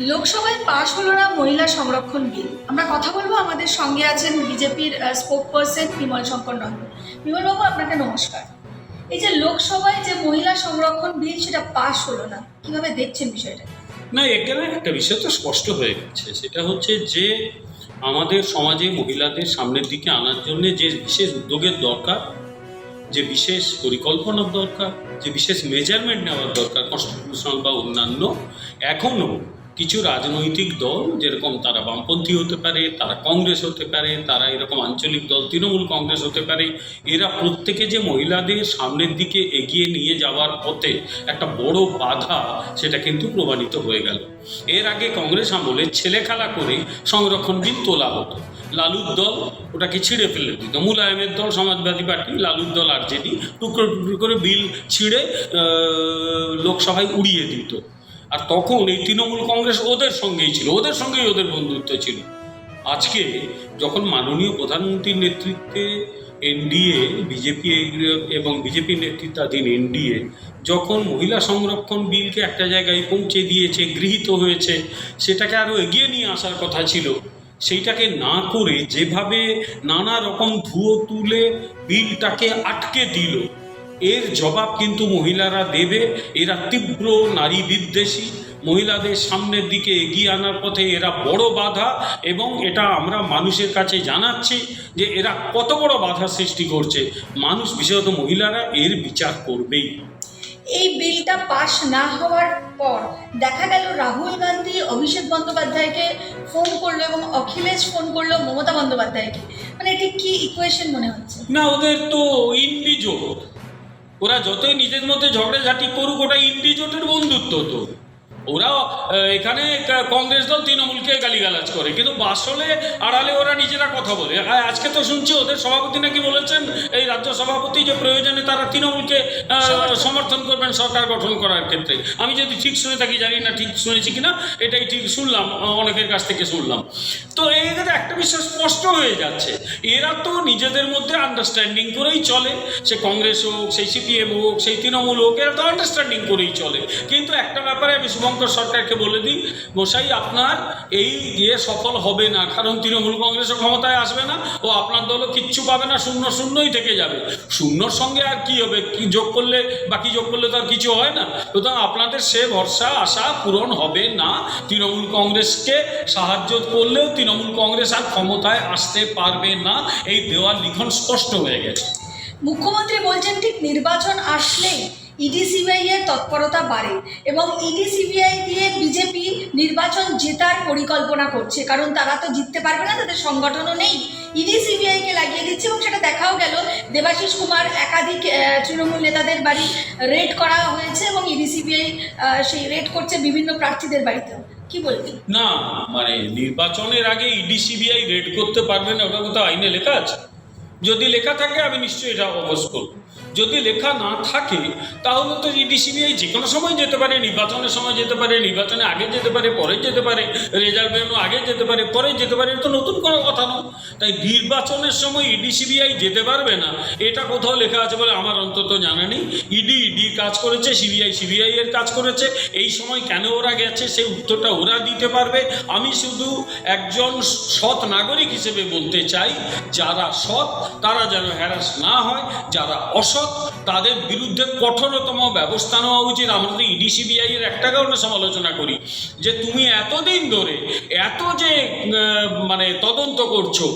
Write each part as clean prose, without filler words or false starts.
লোকসভায় পাশ হলো না মহিলা সংরক্ষণ বিল। আমরা কথা বলবো, আমাদের সঙ্গে আছেন বিজেপির স্পোক পার্সন বিমল শঙ্কর নন্দ। বিমলবাবু, আপনাকে নমস্কার। এই যে লোকসভায় যে মহিলা সংরক্ষণ বিল সেটা পাশ হলো না, কিভাবে দেখছেন বিষয়টা? না, এখানে একটা বিষয় তো স্পষ্ট হয়ে গেছে, সেটা হচ্ছে যে আমাদের সমাজে মহিলাদের সামনের দিকে আনার জন্য যে বিশেষ উদ্যোগের দরকার, যে বিশেষ পরিকল্পনার দরকার, যে বিশেষ মেজারমেন্ট নেওয়ার দরকার কনস্টিটিউশনাল বা অন্যান্য, এখনও কিছু রাজনৈতিক দল, যেরকম তারা বামপন্থী হতে পারে, তারা কংগ্রেস হতে পারে, তারা এরকম আঞ্চলিক দল তৃণমূল কংগ্রেস হতে পারে, এরা প্রত্যেকে যে মহিলাদের সামনের দিকে এগিয়ে নিয়ে যাওয়ার পথে একটা বড় বাধা, সেটা কিন্তু প্রমাণিত হয়ে গেল। এর আগে কংগ্রেস আমলে ছেলে খেলা করে সংরক্ষণ বিল তোলা হতো। লালুর দল ওটাকে ছিঁড়ে ফেলে দিত, মুলায়মের দল সমাজবাদী পার্টি, লালুর দল আরজেডি টুকরো টুকরো করে বিল ছিঁড়ে লোকসভায় উড়িয়ে দিত। আর তখন এই তৃণমূল কংগ্রেস ওদের সঙ্গেই ছিল, ওদের সঙ্গেই ওদের বন্ধুত্ব ছিল। আজকে যখন মাননীয় প্রধানমন্ত্রীর নেতৃত্বে এনডিএ, বিজেপি এবং বিজেপি নেতৃত্বাধীন এনডিএ যখন মহিলা সংরক্ষণ বিলকে একটা জায়গায় পৌঁছে দিয়েছে, গৃহীত হয়েছে, সেটাকে আরও এগিয়ে নিয়ে আসার কথা ছিল, সেইটাকে না করে যেভাবে নানা রকম ধুয়ো তুলে বিলটাকে আটকে দিল, এর জবাব কিন্তু মহিলারা দেবে। এরা তীব্র নারী বিদ্বেষী, মহিলাদের সামনের দিকে এগিয়ে আনার পথে এরা বড় বাধা, এবং এটা আমরা মানুষের কাছে জানাচ্ছি যে এরা কত বড় বাধা সৃষ্টি করছে। মানুষ, বিশেষত মহিলারা, এর বিচার করবেই। এই বিলটা পাশ না হওয়ার পর দেখা গেল রাহুল গান্ধী অভিষেক বন্দ্যোপাধ্যায়কে ফোন করলো এবং অখিলেশ ফোন করলো মমতা বন্দ্যোপাধ্যায়কে। মানে এটি কি ইকুয়েশন মনে হচ্ছে? না, ওদের তো ইন্ডি জোট, ওরা যতই নিজের মধ্যে ঝগড়াঝাটি করুক, ওটা ইন্ডি জোটের বন্ধুত্ব। তো ওরা এখানে কংগ্রেস দল তৃণমূলকে গালিগালাজ করে, কিন্তু আসলে আড়ালে ওরা নিজেরা কথা বলে। আজকে তো শুনছি ওদের সভাপতি নাকি বলেছেন, এই রাজ্য সভাপতি, যে প্রয়োজনে তারা তৃণমূলকে সমর্থন করবেন সরকার গঠন করার ক্ষেত্রে। আমি যদি ঠিক শুনে থাকি, জানি না ঠিক শুনেছি কিনা, এটাই ঠিক শুনলাম, অনেকের কাছ থেকে শুনলাম। তো এদের একটা বিষয় স্পষ্ট হয়ে যাচ্ছে, এরা তো নিজেদের মধ্যে আন্ডারস্ট্যান্ডিং করেই চলে। সে কংগ্রেস হোক, সেই সিপিএম হোক, সেই তৃণমূল হোক, এরা তো আন্ডারস্ট্যান্ডিং করেই চলে। কিন্তু একটা ব্যাপারে আমি শুভঙ্কর সরকারকে বলে দিই, মশাই, আপনার এই ইয়ে সফল হবে না, কারণ তৃণমূল কংগ্রেসও ক্ষমতায় আসবে না, ও আপনার দলও কিচ্ছু পাবে না, শূন্য শূন্যই থেকে যাবে। শূন্যর সঙ্গে আর কি হবে, কি যোগ করলে, বাকি যোগ করলে তো আর কিছু হয় না। সুতরাং আপনাদের সে ভরসা আশা পূরণ হবে না। তৃণমূল কংগ্রেসকে সাহায্য করলেও তৃণমূল কংগ্রেস আর ক্ষমতায় আসতে পারবে না, এই দেওয়াল লিখন স্পষ্ট হয়ে গেছে। মুখ্যমন্ত্রী বলছেন ঠিক নির্বাচন আসলেই ইডি সিবিআই এর তৎপরতা বাড়ে এবং ইডি সিবিআই দিয়ে বিজেপি নির্বাচন জেতার পরিকল্পনা করছে, কারণ তারা তো জিততে পারবে না, তাদের সংগঠনও নেই। ইডি সিবিআইকে লাগিয়ে দিচ্ছে এবং সেটা দেখাও গেল। দেবাশিস কুমার একাধিক তৃণমূল নেতাদের বাড়ি রেড করা হয়েছে এবং ইডি সিবিআই সেই রেড করছে বিভিন্ন প্রার্থীদের বাড়িতেও। কি বলবেন? না, মানে নির্বাচনের আগে ইডি সিবিআই রেড করতে পারবে না, ওটা কোথাও আইনে লেখা আছে? যদি লেখা থাকে আমি নিশ্চয়ই এটা অবশ্য করব। যদি লেখা না থাকে তাহলে তো ইডি সিবিআই যে কোনো সময় যেতে পারে, নির্বাচনের সময় যেতে পারে, নির্বাচনে আগে যেতে পারে, পরে যেতে পারে, রেজাল্ট বেরোনো আগে যেতে পারে, পরে যেতে পারে, এটা তো নতুন কোনো কথা নয়। তাই নির্বাচনের সময় ইডি সিবিআই যেতে পারবে না, এটা কোথাও লেখা আছে বলে আমার অন্তত জানা নেই। ইডি কাজ করেছে, সিবিআই এর কাজ করেছে। এই সময় কেন ওরা গেছে সেই উত্তরটা ওরা দিতে পারবে। আমি শুধু একজন সৎ নাগরিক হিসেবে বলতে চাই, যারা সৎ তারা যেন হ্যারাস না হয়, যারা অসৎ তাদের বিরুদ্ধে কঠোরতম ব্যবস্থা নেওয়া উচিত। আমরা তো ইডি সিবিআই এর একটা কারণে সমালোচনা করি, যে তুমি এতদিন ধরে এত যে মানে তদন্ত করছো,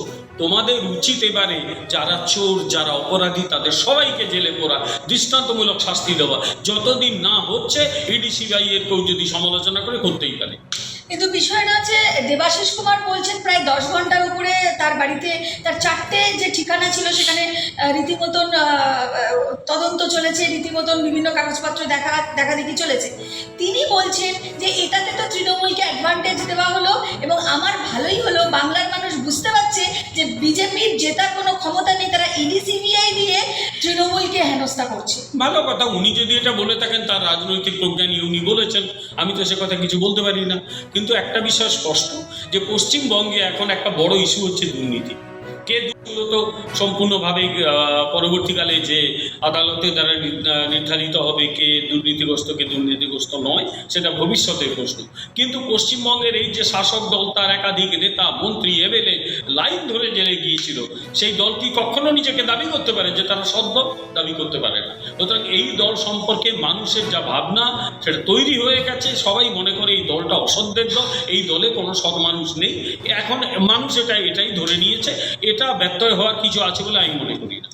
তোমাদের উচিত এবারে যারা চোর, যারা অপরাধী, তাদের সবাইকে জেলে পোরা, দৃষ্টান্তমূলক শাস্তি দেওয়া। যতদিন না হচ্ছে ইডি সিবিআই এর কেউ যদি সমালোচনা করে, করতেই পারে। কিন্তু বিষয়টা হচ্ছে, দেবাশিস কুমার বলছেন প্রায় 10 ঘন্টার উপরে তার বাড়িতে তার 4টে যে ঠিকানা ছিল সেখানে রীতিমতন তদন্ত চলেছে, রীতিমতন বিভিন্ন কাগজপত্র দেখা দেখি চলেছে। তিনি বলছেন যে এটাতে তো তৃণমূলকে অ্যাডভান্টেজ দেওয়া হলো এবং আমার ভালোই হলো, বাংলার মানুষ বুঝতে পারছে যে বিজেপির জেতার কোনো ক্ষমতা নেই, তারা ইডি সিবিআই দিয়ে তৃণমূলকে হেনস্থা করছে। ভালো কথা, উনি যদি এটা বলে থাকেন তার রাজনৈতিক প্রজ্ঞা নিয়ে উনি বলেছেন, আমি তো সে কথা কিছু বলতে পারি না। কিন্তু একটা বিষয় স্পষ্ট, যে পশ্চিমবঙ্গে এখন একটা বড় ইস্যু হচ্ছে দুর্নীতি। কে দুর্নীতিগ্রস্ত সম্পূর্ণভাবে পরবর্তীকালে যে আদালতের দ্বারা নির্ধারিত হবে কে দুর্নীতিগ্রস্ত কে দুর্নীতিগ্রস্ত নয়, সেটা ভবিষ্যতের প্রশ্ন। কিন্তু পশ্চিমবঙ্গের এই যে শাসক দল, তার একাধিক নেতা মন্ত্রী এমএলএ লাইন ধরে জেলে গিয়েছিল, সেই দলটি কখনো নিজেকে দাবি করতে পারে যে তারা সৎ দল? দাবি করতে পারে না। সুতরাং এই দল সম্পর্কে মানুষের যা ভাবনা সেটা তৈরি হয়ে গেছে। সবাই মনে করে এই দলটা অসৎদের দল, এই দলে কোনো সৎ মানুষ নেই। এখন মানুষ এটাই ধরে নিয়েছে। এটা ব্যত্যয় হওয়ার কিছু আছে বলে আমি মনে করি না।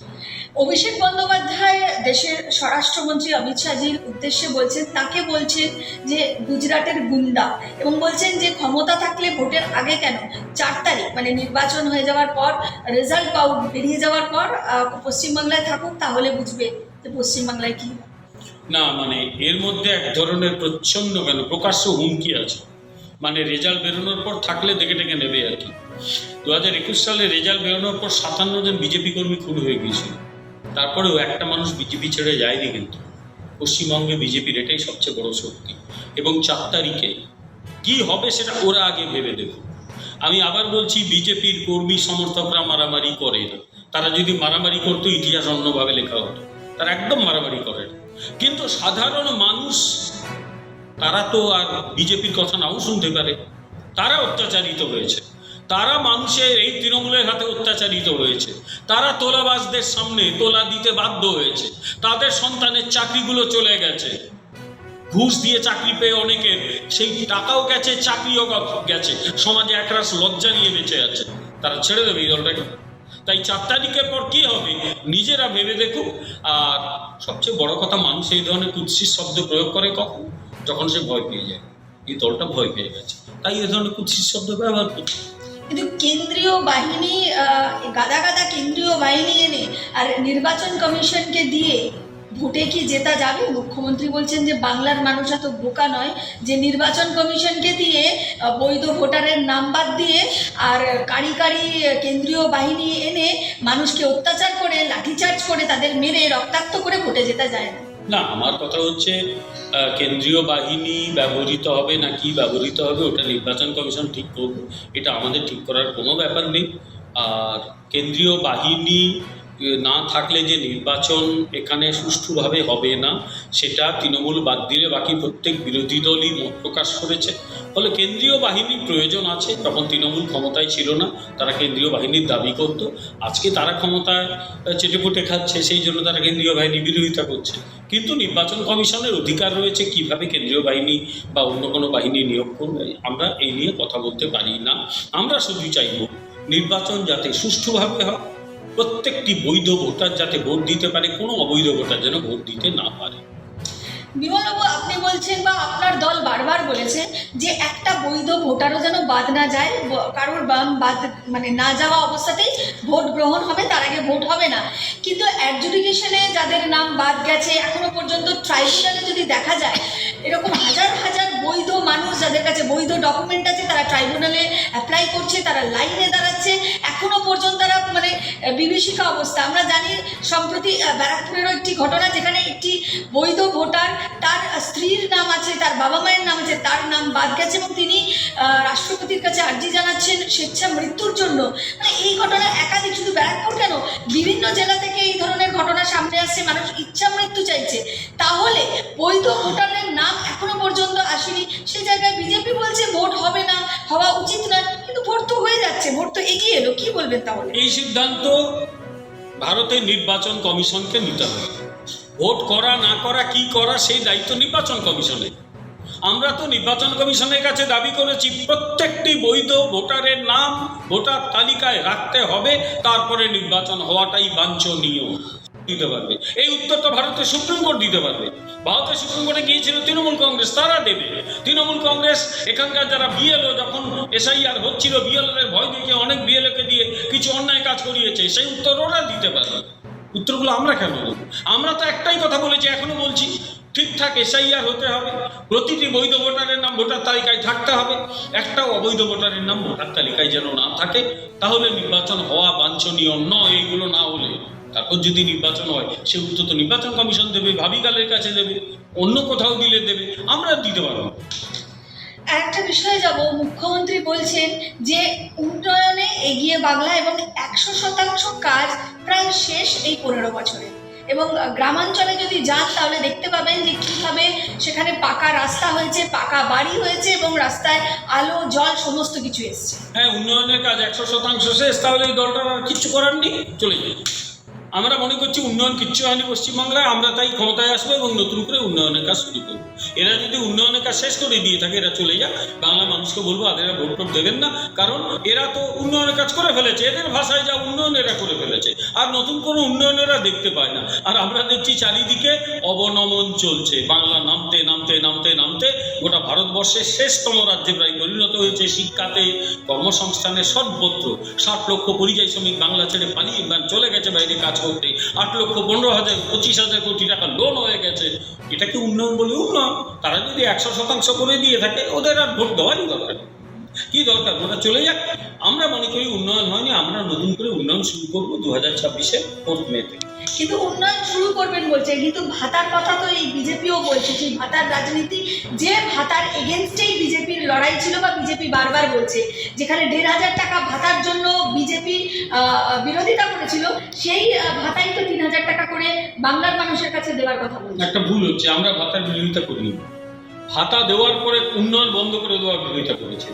অভিষেক বন্দ্যোপাধ্যায় দেশের স্বরাষ্ট্রমন্ত্রী অমিত শাহজির উদ্দেশ্যে বলছেন, তাকে বলছেন যে গুজরাটের গুন্ডা, এবং বলছেন যে ক্ষমতা থাকলে ভোটের আগে কেন 4 তারিখ মানে নির্বাচন হয়ে যাওয়ার পর, রেজাল্ট বেরিয়ে যাওয়ার পর পশ্চিমবাংলায় থাকুক, তাহলে বুঝবে যে পশ্চিমবাংলায় কি হয়। না, মানে এর মধ্যে এক ধরনের প্রচ্ছন্ন প্রকাশ্য হুমকি আছে। মানে রেজাল্ট বেরোনোর পর থাকলে দেখে ডেকে নেবে আর কি। 2021 সালে রেজাল্ট বেরোনোর পর 57 জন বিজেপি কর্মী খুন হয়ে গিয়েছিল। তারপরেও একটা মানুষ বিজেপি ছেড়ে যায়নি। কিন্তু পশ্চিমবঙ্গে বিজেপির এটাই সবচেয়ে বড় শক্তি। এবং 4 তারিখে কি হবে সেটা ওরা আগে ভেবে দেখুন। আমি আবার বলছি, বিজেপির কর্মী সমর্থকরা মারামারি করে না। তারা যদি মারামারি করতো ইতিহাস অন্যভাবে লেখা হতো। তারা একদম মারামারি করে না। কিন্তু সাধারণ মানুষ, তারা তো আর বিজেপির কথা নাও শুনতে পারে। তারা অত্যাচারিত হয়েছে, তারা মানুষের এই তৃণমূলের হাতে অত্যাচারিত হয়েছে, তারা তোলাবাজদের সামনে তোলা দিতে বাধ্য হয়েছে, তাদের সন্তানের চাকরিগুলো চলে গেছে, ঘুষ দিয়ে চাকরি পেয়ে অনেকের সেই টাকাও গেছে, চাকরিও গেছে, সমাজে একরাশ লজ্জা নিয়ে বেঁচে আছে। তারা ছেড়ে দেবে এই দলটাকে? তাই 4 তারিখের পর কি হবে নিজেরা ভেবে দেখুক। আর সবচেয়ে বড় কথা, মানুষ এই ধরনের কুৎসিত শব্দ প্রয়োগ করে কখন? যখন সে ভয় পেয়ে যায়। এই দলটা ভয় পেয়ে গেছে, তাই এই ধরনের কুৎসিত শব্দ ব্যবহার করছে। কিন্তু কেন্দ্রীয় বাহিনী, গাদা গাদা কেন্দ্রীয় বাহিনী এনে আর নির্বাচন কমিশনকে দিয়ে ভোটে কি জেতা যাবে? মুখ্যমন্ত্রী বলছেন যে বাংলার মানুষ এত বোকা নয় যে নির্বাচন কমিশনকে দিয়ে বৈধ ভোটারের নাম বাদ দিয়ে আর কারি কারি কেন্দ্রীয় বাহিনী এনে মানুষকে অত্যাচার করে, লাঠিচার্জ করে, তাদের মেরে রক্তাক্ত করে ভোটে জেতা যায় না। না, আমার কথা হচ্ছে কেন্দ্রীয় বাহিনী ব্যবহৃত হবে না কি ব্যবহৃত হবে ওটা নির্বাচন কমিশন ঠিক করবে। এটা আমাদের ঠিক করার কোনো ব্যাপার নেই। আর কেন্দ্রীয় বাহিনী না থাকলে যে নির্বাচন এখানে সুষ্ঠুভাবে হবে না, সেটা তৃণমূল বাদ দিলে বাকি প্রত্যেক বিরোধী দলই মত প্রকাশ করেছে। ফলে কেন্দ্রীয় বাহিনীর প্রয়োজন আছে। তখন তৃণমূল ক্ষমতায় ছিল না, তারা কেন্দ্রীয় বাহিনীর দাবি করত। আজকে তারা ক্ষমতায় চেটেপুটে খাচ্ছে, সেই জন্য তারা কেন্দ্রীয় বাহিনীর বিরোধিতা করছে। কিন্তু নির্বাচন কমিশনের অধিকার রয়েছে কিভাবে কেন্দ্রীয় বাহিনী বা অন্য কোনো বাহিনী নিয়োগ করবে, আমরা এই নিয়ে কথা বলতে পারি না। আমরা শুধু চাইব নির্বাচন যাতে সুষ্ঠুভাবে হয়, প্রত্যেকটি বৈধ ভোটার যাতে ভোট দিতে পারে, কোনো অবৈধ ভোটার যেন ভোট দিতে না পারে। বিমলবাবু, আপনি বলছেন বা আপনার দল বারবার বলেছে যে একটা বৈধ ভোটারও যেন বাদ না যায়, কারোর বাদ মানে না যাওয়া অবস্থাতেই ভোট গ্রহণ হবে, তার আগে ভোট হবে না। কিন্তু অ্যাডজুডিকেশনে যাদের নাম বাদ গেছে, এখনো পর্যন্ত ট্রাইব্যুনালে যদি দেখা যায় এরকম হাজার হাজার বৈধ মানুষ যাদের কাছে বৈধ ডকুমেন্ট আছে, তারা ট্রাইব্যুনালে অ্যাপ্লাই করছে, তারা লাইনে দাঁড়াচ্ছে, এখনো পর্যন্ত তারা মানে বিভীষিকা অবস্থা। আমরা জানি সম্প্রতি ব্যারাকপুরেরও একটি ঘটনা, যেখানে একটি বৈধ ভোটার, তার স্ত্রীর নাম আছে, তার বাবা মায়ের নাম আছে, তার নাম বাদ গেছে এবং তিনি রাষ্ট্রপতির কাছে আর্জি জানাচ্ছেন স্বেচ্ছা মৃত্যুর জন্য। মানে এই ঘটনা একাধিক, শুধু ব্যারাকপুর কেন, বিভিন্ন জেলা থেকে এই ধরনের ঘটনা সামনে আসছে, মানুষ ইচ্ছা মৃত্যু চাইছে। তাহলে বৈধ ভোটারের নাম এখনো পর্যন্ত আসেনি, সে জায়গায় বিজেপি বলছে ভোট হবে না, হওয়া উচিত নয়, কিন্তু ভোট তো হয়ে যাচ্ছে, ভোট তো এগিয়ে এলো। কি বলবেন তাহলে? এই সিদ্ধান্ত ভারতের নির্বাচন কমিশনকে নিতে হবে। ভোট করা না করা কি করা সেই দায়িত্ব নির্বাচন কমিশনের। আমরা তো নির্বাচন কমিশনের কাছে দাবি করেছি প্রত্যেকটি বৈধ ভোটারের নাম ভোটার তালিকায় রাখতে হবে, তারপরে নির্বাচন হওয়াটাই বাঞ্ছনীয়। দিতে পারবে এই উত্তরটা ভারতের সুপ্রিম কোর্ট দিতে পারবে। ভারতের সুপ্রিম কোর্টে গিয়েছিল তৃণমূল কংগ্রেস, তারা দেবে। তৃণমূল কংগ্রেস এখানকার যারা বিএলও, যখন এসআইআর হচ্ছিল বিএলওদের ভয় দেখিয়ে অনেক বিএলওকে দিয়ে কিছু অন্যায় কাজ করিয়েছে, সেই উত্তর ওরা দিতে পারবে। উত্তরগুলো আমরা কেন দেবো? আমরা তো একটাই কথা বলেছি, এখনো বলছি, ঠিকঠাক এসআইআর হতে হবে, প্রতিটি বৈধ ভোটারের নাম ভোটার তালিকায় থাকতে হবে, একটাও অবৈধ ভোটারের নাম ভোটার তালিকায় যেন না থাকে, তাহলে নির্বাচন হওয়া বাঞ্ছনীয় নয়। এইগুলো না হলে তারপর যদি নির্বাচন হয়, সে উত্তর তো নির্বাচন কমিশন দেবে, ভাবিকালের কাছে দেবে, অন্য কোথাও দিলে দেবে, আমরা দিতে পারবো। একটা বিষয়ে যাব, মুখ্যমন্ত্রী বলছেন যে উন্নয়নে এগিয়ে বাংলা এবং 100% কাজ প্রায় শেষ এই 15 বছরে। এবং গ্রামাঞ্চলে যদি যান তাহলে দেখতে পাবেন যে কিভাবে সেখানে পাকা রাস্তা হয়েছে, পাকা বাড়ি হয়েছে এবং রাস্তায় আলো জল সমস্ত কিছু এসছে। হ্যাঁ, উন্নয়নের কাজ 100% শেষ, তাহলে এই দলটার আর কিচ্ছু করার নেই, চলে যাবে। আমরা মনে করছি উন্নয়ন কিচ্ছু হয়নি পশ্চিমবাংলায়, আমরা তাই ক্ষমতায় আসবো এবং নতুন করে উন্নয়নের কাজ শুরু করবো। এরা যদি উন্নয়নের কাজ শেষ করে দিয়ে থাকে, এরা চলে যাক, বাংলা মানুষকে বলবো এরা ভোট টোট দেবেন না, কারণ এরা তো উন্নয়নের কাজ করে ফেলেছে, এদের ভাষায় যা উন্নয়ন এরা করে ফেলেছে, আর নতুন কোনো উন্নয়ন এরা দেখতে পায় না। আর আমরা দেখছি চারিদিকে অবনমন চলছে, বাংলা নামতে নামতে নামতে নামতে গোটা ভারতবর্ষের শেষতম রাজ্যে প্রায় পরিণত হয়েছে। শিক্ষাতে, কর্মসংস্থানে, সর্বত্র 60 লক্ষ পরিযায়ী শ্রমিক বাংলা ছেড়ে পালিয়ে চলে গেছে বাইরে কাজ করতে, 8 লক্ষ 15,000 25,000 কোটি টাকা লোন হয়ে গেছে। এটা কি উন্নয়ন বলে? উন্নয়ন। তারা যদি 100% করে দিয়ে থাকে, ওদের আর ভোট দেওয়ারই দরকার কি দরকার, ওরা চলে যাক। আমরা মনে করি উন্নয়ন হয়নি, আমরা নতুন করে উন্নয়ন শুরু করবো 2026-এর 4 মে থেকে। কিন্তু উন্নয়ন শুরু করবেন বলছে, কিন্তু ভাতার কথা তো এই বিজেপিও বলছে, সেই ভাতার রাজনীতি, যে ভাতার এগেনস্টেই বিজেপির লড়াই ছিল বা বিজেপি বারবার বলছে, যেখানে 1,500 টাকা ভাতার জন্য বিজেপি বিরোধিতা করেছিল, সেই ভাতাই তো 3,000 টাকা করে বাংলার মানুষের কাছে দেওয়ার কথা বলছে। একটা ভুল হচ্ছে, আমরা ভাতার বিরোধিতা করিনি, ভাতা দেওয়ার পরে উন্নয়ন বন্ধ করে দেওয়ার বিরোধিতা করেছি।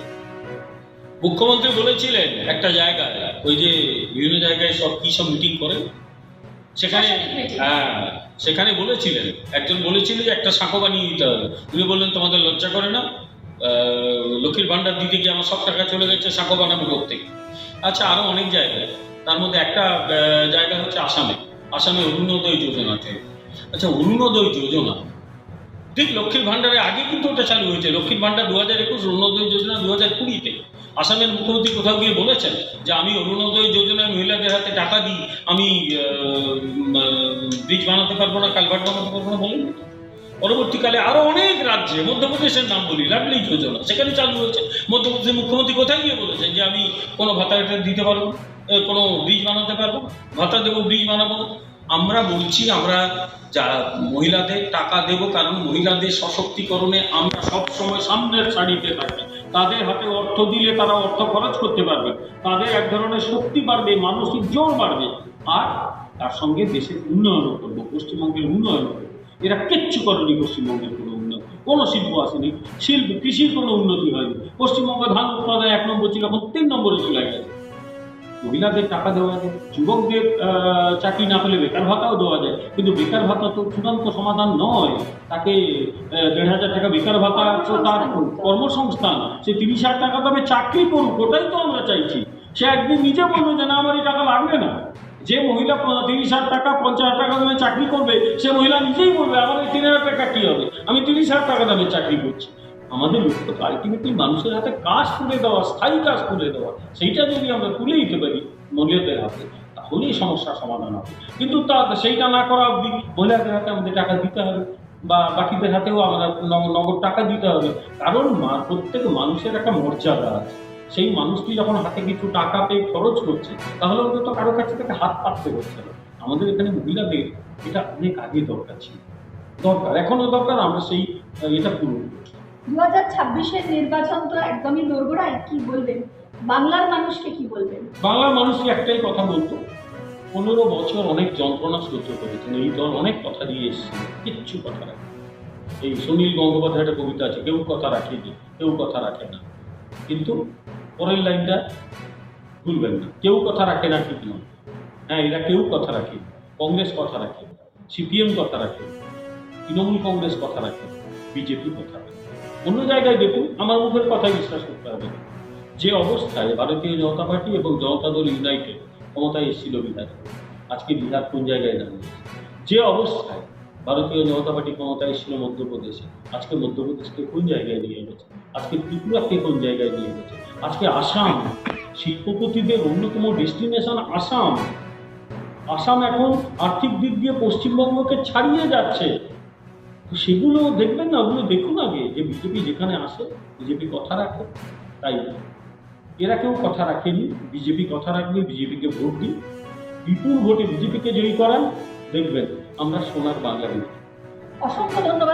মুখ্যমন্ত্রী বলেছিলেন একটা জায়গায়, ওই যে বিভিন্ন জায়গায় সব কি সব মিটিং করে, সেখানে সেখানে বলেছিলেন, একজন বলেছিল যে একটা সাঁকো বানিয়ে দিতে হবে। উনি বললেন তোমাদের লজ্জা করে না? লক্ষ্মীর ভাণ্ডার দিতে গিয়ে আমার সব টাকা চলে গেছে, সাঁকো বানাবো করতে। আচ্ছা, আরো অনেক জায়গায়, তার মধ্যে একটা জায়গা হচ্ছে আসামে অরুণোদয় যোজনাতে। আচ্ছা, অরুণোদয় যোজনা ঠিক লক্ষ্মীর ভাণ্ডারের আগে কিন্তু ওটা চালু হয়েছে। লক্ষ্মীর ভাণ্ডার 2021, অরুণোদয় যোজনা 2020-তে। আসামের মুখ্যমন্ত্রী কোথাও গিয়ে বলেছেন যে আমি অরুণোদয় যোজনায় মহিলাদের হাতে টাকা দিই, আমি ব্রিজ বানাতে পারবো না, কালভার্ট বানাতে পারবো না, বলেন। পরবর্তীকালে আরো অনেক রাজ্যে, মধ্যপ্রদেশের নাম বলি, লাডলি যোজনা সেখানে চালু হয়েছে। মধ্যপ্রদেশের মুখ্যমন্ত্রী কোথায় গিয়ে বলেছেন যে আমি কোনো ভাতা দিতে পারবো, কোনো ব্রিজ বানাতে পারবো, ভাতা দেবো, ব্রিজ বানাবো। আমরা বলছি আমরা যা মহিলাদের টাকা দেব, কারণ মহিলাদের সশক্তিকরণে আমরা সবসময় সামনের সারিতে থাকি। তাদের হাতে অর্থ দিলে তারা অর্থ খরচ করতে পারবে, তাদের এক ধরনের শক্তি বাড়বে, মানসিক জোর বাড়বে, আর তার সঙ্গে দেশের উন্নয়নও করবো, পশ্চিমবঙ্গের উন্নয়ন করবো। এরা কিচ্ছু করেনি পশ্চিমবঙ্গের কোনো উন্নয়ন, কোনো শিল্প আসেনি, কৃষির কোনো উন্নতি হয়নি। পশ্চিমবঙ্গ ধান উৎপাদন 1 নম্বর ছিল, এখন 3 নম্বরে চলে গেছে। মহিলাদের টাকা দেওয়া যায়, যুবকদের চাকরি না পেলে বেকার ভাতাও দেওয়া যায়, কিন্তু বেকার ভাতা তো চূড়ান্ত সমাধান নয়। তাকে 1,500 টাকা বেকার ভাতা, তার কর্মসংস্থান, সে 30,000 টাকা দামে চাকরি করুক, ওটাই তো আমরা চাইছি। সে একদিন নিজে বলবে যে না, আমার এই টাকা লাগবে না। যে মহিলা 30,000 টাকা 50,000 টাকা দামে চাকরি করবে, সে মহিলা নিজেই বলবে আমার এই 3,000 টাকা কী হবে, আমি 30,000 টাকা দামে চাকরি করছি। আমাদের লক্ষ্য তো আলটিমেটলি মানুষের হাতে কাজ তুলে দেওয়া, স্থায়ী কাজ তুলে দেওয়া। সেইটা যদি আমরা তুলে দিতে পারি মহিলাদের হাতে, তাহলেই সমস্যার সমাধান হবে। কিন্তু সেইটা না করা অবধি মহিলাদের হাতে আমাদের টাকা দিতে হবে, বা বাকিদের হাতেও আমরা নগদ টাকা দিতে হবে। কারণ প্রত্যেক মানুষের একটা মর্যাদা আছে। সেই মানুষটি যখন হাতে কিছু টাকা পেয়ে খরচ করছে, তাহলে অন্তত কারো কাছে থেকে হাত পাততে হচ্ছে না। আমাদের এখানে মহিলাদের এটা অনেক আগে দরকার ছিল, এখনো দরকার। আমরা সেই এটা পূরণ করছি। 2026-এর নির্বাচন তো একদমই দোরগোড়ায়, কি বলবেন? বাংলার মানুষকে কি বলবেন? বাংলার মানুষকে একটাই কথা বলতো, 15 বছর অনেক যন্ত্রণা সহ্য করেছেন। এই দল অনেক কথা দিয়ে এসছে, কিচ্ছু কথা রাখে। এই সুনীল গঙ্গোপাধ্যায় একটা কবিতা আছে, কেউ কথা রাখেনি, কেউ কথা রাখে না। কিন্তু পরের লাইনটা ভুলবেন না, কেউ কথা রাখে না ঠিক নয়। হ্যাঁ, এরা কেউ কথা রাখে, কংগ্রেস কথা রাখে, সিপিএম কথা রাখে, তৃণমূল কংগ্রেস কথা রাখে, বিজেপি কথা রাখে। অন্য জায়গায় দেখুন, আমার মুখের কথাই বিশ্বাস করতে হবে না। যে অবস্থায় ভারতীয় জনতা পার্টি এবং জনতা দল ইউনাইটেড ক্ষমতায় এসেছিল বিহারে, আজকে বিহার কোন জায়গায় দাঁড়িয়েছে? যে অবস্থায় ভারতীয় জনতা পার্টি ক্ষমতায় এসেছিল মধ্যপ্রদেশে, আজকে মধ্যপ্রদেশকে কোন জায়গায় নিয়ে গেছে? আজকে ত্রিপুরাকে কোন জায়গায় নিয়ে গেছে? আজকে আসাম, শিল্পপতিদের অন্যতম ডেস্টিনেশন আসাম। আসাম এখন আর্থিক দিক দিয়ে পশ্চিমবঙ্গকে ছাড়িয়ে যাচ্ছে। তো সেগুলো দেখবেন না, ওগুলো দেখুন আগে, যে বিজেপি যেখানে আসে বিজেপি কথা রাখে। তাই এরা কেউ কথা রাখেনি, বিজেপি কথা রাখবে, বিজেপিকে ভোট দিন, বিপুল ভোটে বিজেপিকে জয়ী করান, দেখবেন আমরা সোনার বাংলা। অসংখ্য ধন্যবাদ।